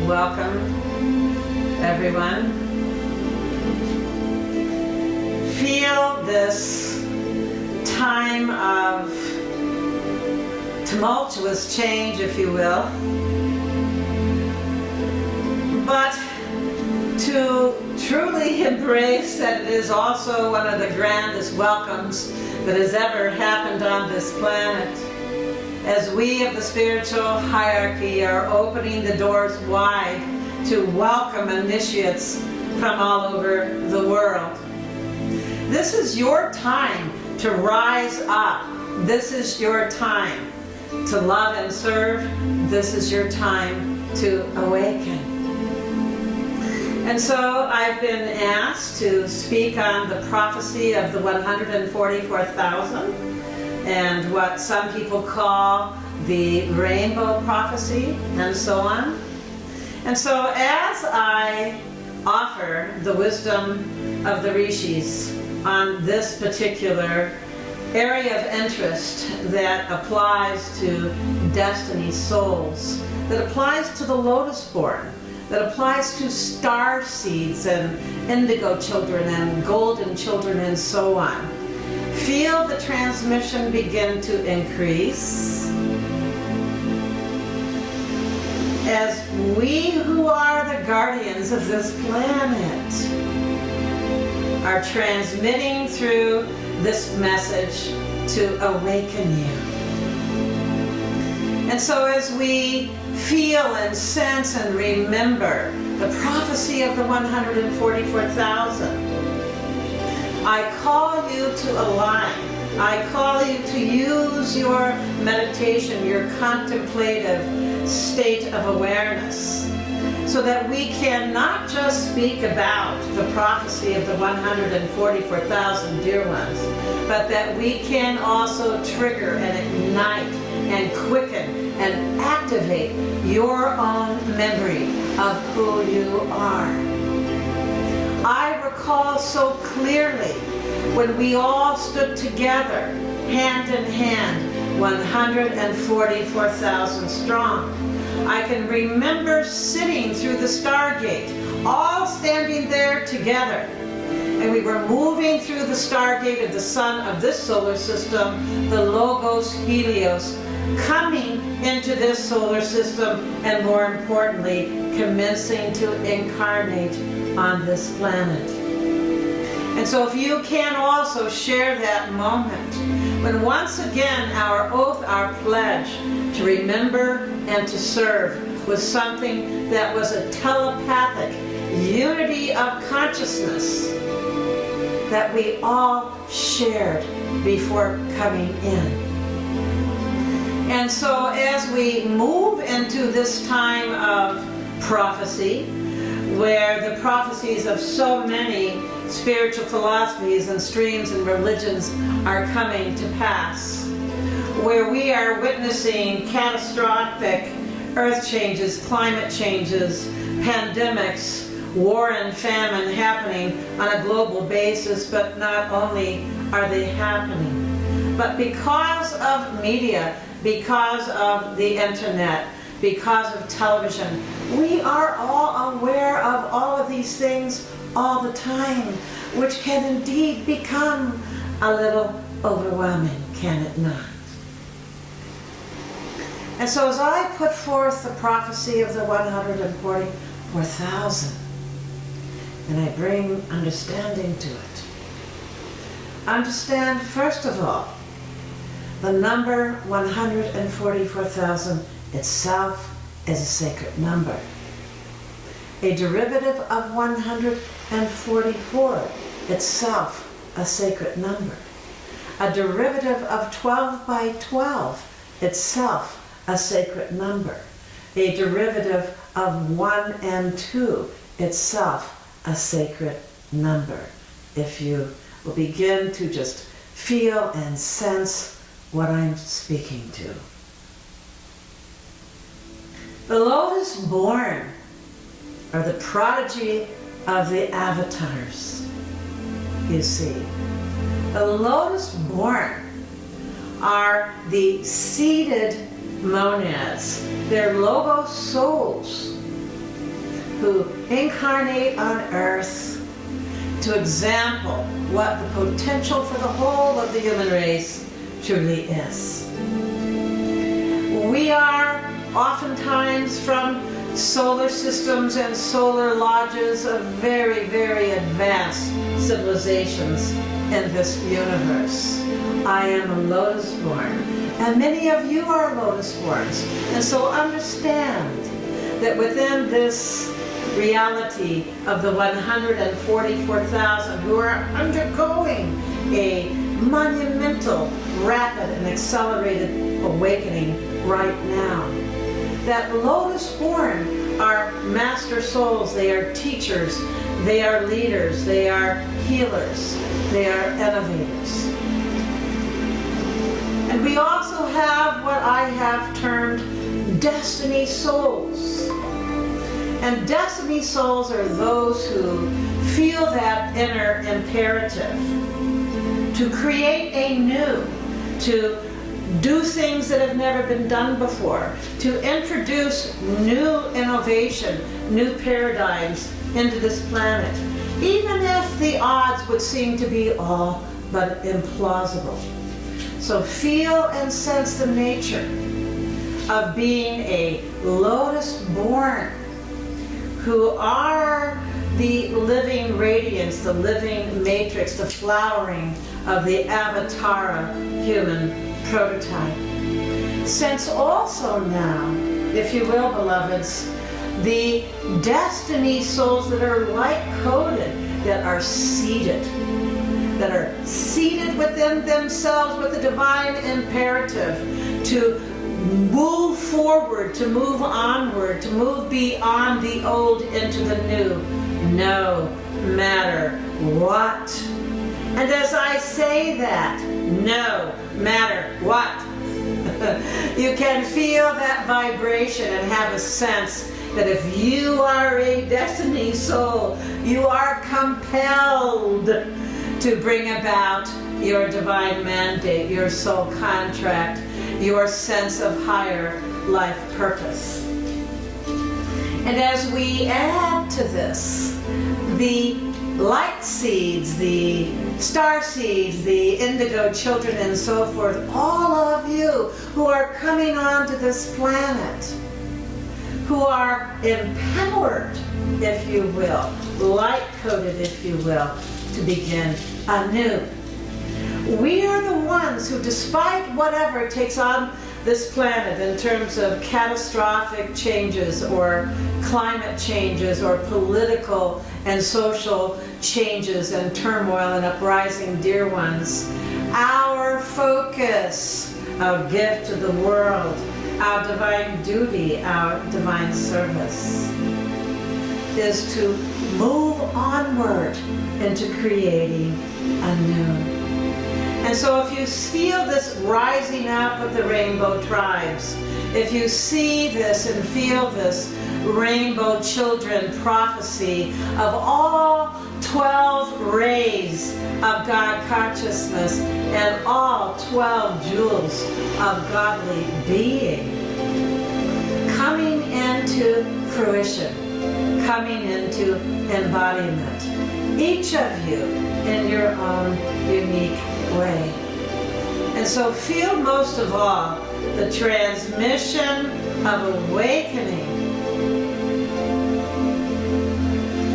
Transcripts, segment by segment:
welcome everyone. Feel this time of tumultuous change, if you will, but to truly embrace that it is also one of the grandest welcomes that has ever happened on this planet. As we of the spiritual hierarchy are opening the doors wide to welcome initiates from all over the world. This is your time to rise up. This is your time to love and serve. This is your time to awaken. And so I've been asked to speak on the prophecy of the 144,000 and what some people call the rainbow prophecy and so on. And so as I offer the wisdom of the Rishis on this particular area of interest that applies to destiny souls, that applies to the Lotus Born, that applies to star seeds and indigo children and golden children and so on, feel the transmission begin to increase as we who are the guardians of this planet are transmitting through this message to awaken you. And so as we feel and sense and remember the prophecy of the 144,000, I call you to align. I call you to use your meditation, your contemplative state of awareness, so that we can not just speak about the prophecy of the 144,000 dear ones, but that we can also trigger and ignite and quicken and activate your own memory of who you are. I recall so clearly when we all stood together, hand in hand, 144,000 strong. I can remember sitting through the Stargate, all standing there together. And we were moving through the Stargate of the sun of this solar system, the Logos Helios, coming into this solar system, and more importantly, commencing to incarnate on this planet. And so if you can also share that moment, when once again our oath, our pledge to remember and to serve was something that was a telepathic unity of consciousness that we all shared before coming in. And so as we move into this time of prophecy, where the prophecies of so many spiritual philosophies and streams and religions are coming to pass, where we are witnessing catastrophic earth changes, climate changes, pandemics, war and famine happening on a global basis, but not only are they happening, but because of media, because of the internet, because of television, we are all aware of all of these things all the time, which can indeed become a little overwhelming, can it not? And so as I put forth the prophecy of the 144,000, and I bring understanding to it, understand first of all, the number 144,000 itself is a sacred number. A derivative of 144 itself a sacred number. A derivative of 12 by 12 itself a sacred number. A derivative of 1 and 2 itself a sacred number. If you will begin to just feel and sense what I'm speaking to. The Lotus Born are the prodigy of the avatars, you see. The Lotus Born are the seeded monads. They're Logos souls who incarnate on earth to example what the potential for the whole of the human race truly is. We are oftentimes from solar systems and solar lodges of very, very advanced civilizations in this universe. I am a Lotus Born, and many of you are Lotus Borns. And so understand that within this reality of the 144,000 who are undergoing a monumental, rapid, and accelerated awakening right now, that Lotus Born are master souls, they are teachers, they are leaders, they are healers, they are innovators. And we also have what I have termed destiny souls. And destiny souls are those who feel that inner imperative to create anew, to do things that have never been done before, to introduce new innovation, new paradigms into this planet, even if the odds would seem to be all but implausible. So feel and sense the nature of being a Lotus Born, who are the living radiance, the living matrix, the flowering of the Avatara human prototype. Sense also now, if you will, beloveds, the destiny souls that are light-coded, that are seated within themselves with the divine imperative to move forward, to move onward, to move beyond the old into the new, no matter what. And as I say that, no matter what, you can feel that vibration and have a sense that if you are a destiny soul, you are compelled to bring about your divine mandate, your soul contract, your sense of higher life purpose. And as we add to this, the light seeds, the star seeds, the indigo children and so forth, all of you who are coming onto this planet, who are empowered, if you will, light-coded, if you will, to begin anew. We are the ones who, despite whatever takes on this planet in terms of catastrophic changes or climate changes or political and social changes and turmoil and uprising, dear ones, our focus, our gift to the world, our divine duty, our divine service, is to move onward into creating anew. And so if you feel this rising up of the rainbow tribes, if you see this and feel this rainbow children prophecy of all 12 rays of God consciousness and all 12 jewels of godly being coming into fruition, coming into embodiment, each of you in your own unique way. And so feel most of all the transmission of awakening.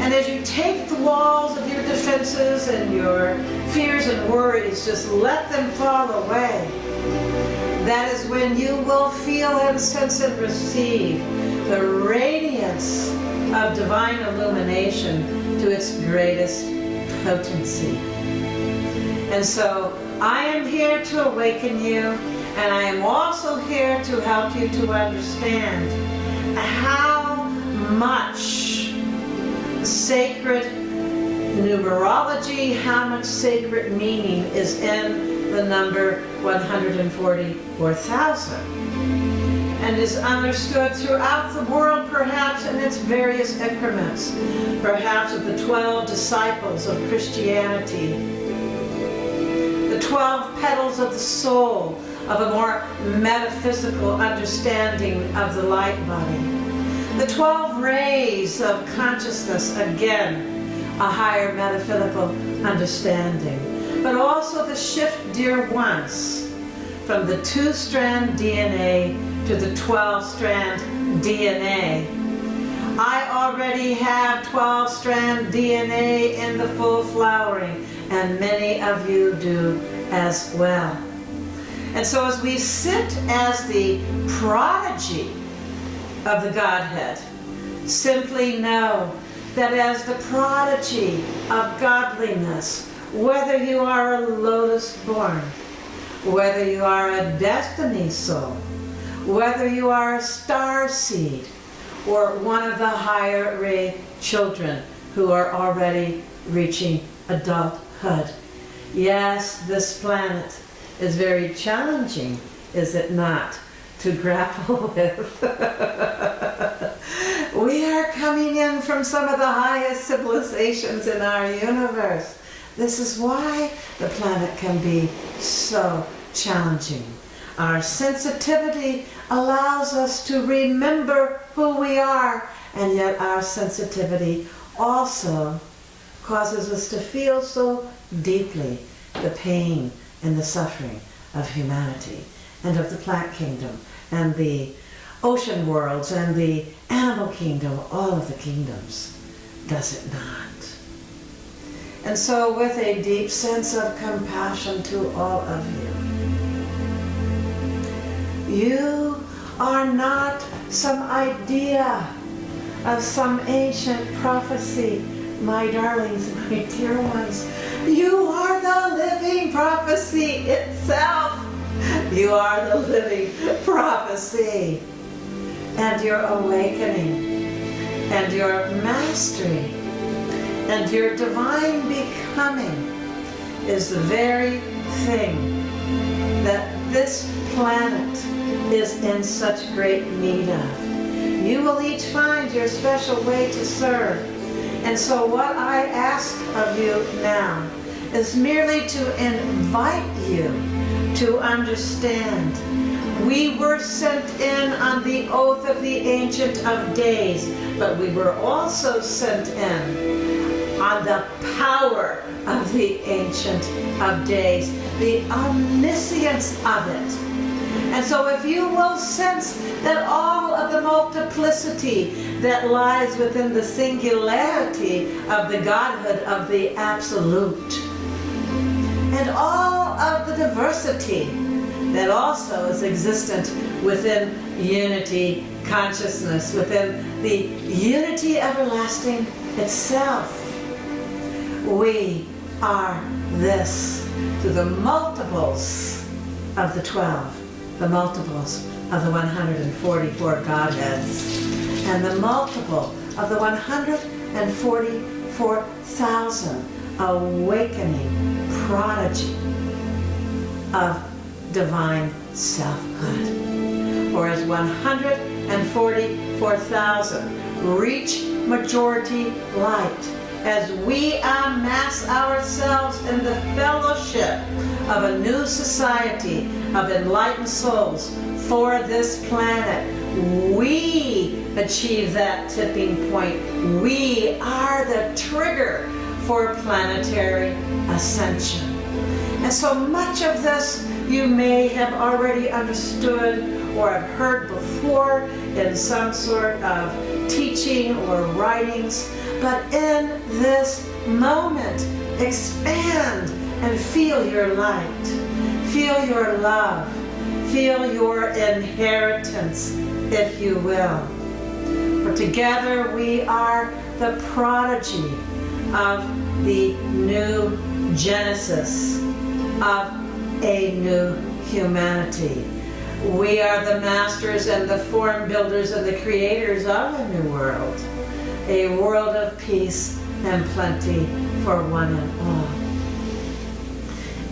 And as you take the walls of your defenses and your fears and worries, just let them fall away. That is when you will feel and sense and receive the radiance of divine illumination to its greatest potency. And so I am here to awaken you, and I am also here to help you to understand how much sacred numerology, how much sacred meaning is in the number 144,000, and is understood throughout the world, perhaps in its various increments, perhaps of the 12 disciples of Christianity, the 12 petals of the soul of a more metaphysical understanding of the light body, The 12 rays of consciousness, again, a higher metaphysical understanding. But also the shift, dear ones, from the 2-strand DNA to the 12-strand DNA. I already have 12-strand DNA in the full flowering, and many of you do as well. And so as we sit as the prodigy of the Godhead, simply know that as the prodigy of godliness, whether you are a lotus born, whether you are a destiny soul, whether you are a star seed, or one of the higher ray children who are already reaching adulthood. Yes, this planet is very challenging, is it not, to grapple with. We are coming in from some of the highest civilizations in our universe. This is why the planet can be so challenging. Our sensitivity allows us to remember who we are, and yet our sensitivity also causes us to feel so deeply the pain and the suffering of humanity and of the plant kingdom and the ocean worlds and the animal kingdom, all of the kingdoms, does it not? And so with a deep sense of compassion to all of you, you are not some idea of some ancient prophecy, my darlings, my dear ones. You are the living prophecy itself. You are the living prophecy. And your awakening, and your mastery, and your divine becoming is the very thing that this planet is in such great need of. You will each find your special way to serve. And so what I ask of you now is merely to invite you to understand. We were sent in on the oath of the Ancient of Days, but we were also sent in on the power of the Ancient of Days, the omniscience of it. And so if you will sense that all of the multiplicity that lies within the singularity of the Godhood of the Absolute, and all of the diversity that also is existent within unity consciousness, within the unity everlasting itself, we are this to the multiples of the 12. The multiples of the 144 Godheads, and the multiple of the 144,000 awakening prodigy of divine selfhood. Or as 144,000 reach majority light, as we amass ourselves in the fellowship of a new society of enlightened souls for this planet, we achieve that tipping point. We are the trigger for planetary ascension. And so much of this you may have already understood or have heard before in some sort of teaching or writings, but in this moment, expand and feel your light, feel your love, feel your inheritance, if you will. For together we are the prodigy of the new Genesis, of a new humanity. We are the masters and the form builders and the creators of a new world, a world of peace and plenty for one and all.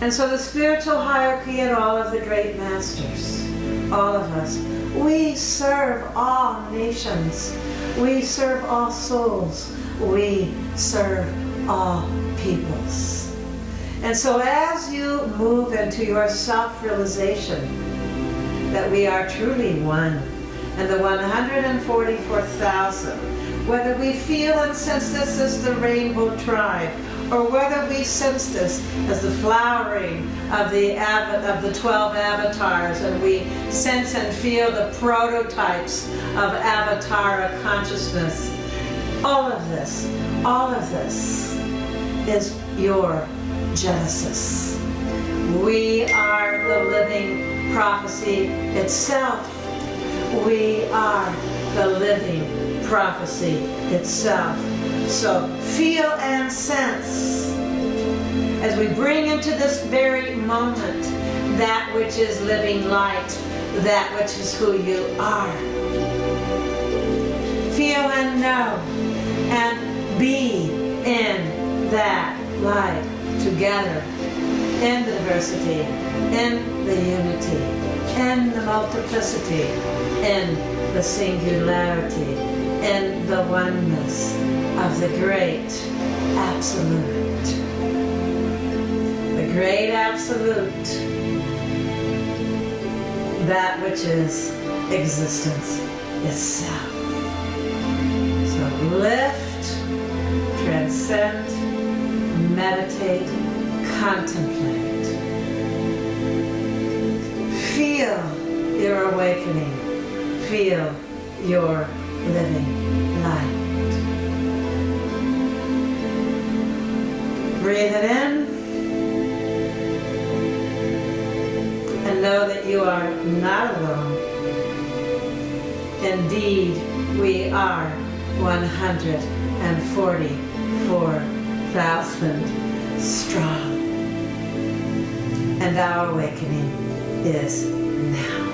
And so the spiritual hierarchy and all of the great masters, all of us, we serve all nations, we serve all souls, we serve all peoples. And so as you move into your self-realization that we are truly one, and the 144,000. Whether we feel and sense this as the rainbow tribe, or whether we sense this as the flowering of the 12 avatars, and we sense and feel the prototypes of avatara consciousness, all of this is your Genesis. We are the living prophecy itself. We are the living prophecy itself. So feel and sense as we bring into this very moment that which is living light, that which is who you are. Feel and know and be in that light together, in the diversity, in the unity, in the multiplicity, in the singularity, in the oneness of the great absolute. The great absolute, that which is existence itself. So lift, transcend, meditate, contemplate. Feel your awakening. Feel your living light. Breathe it in and know that you are not alone. Indeed, we are 144,000 strong. And our awakening is now.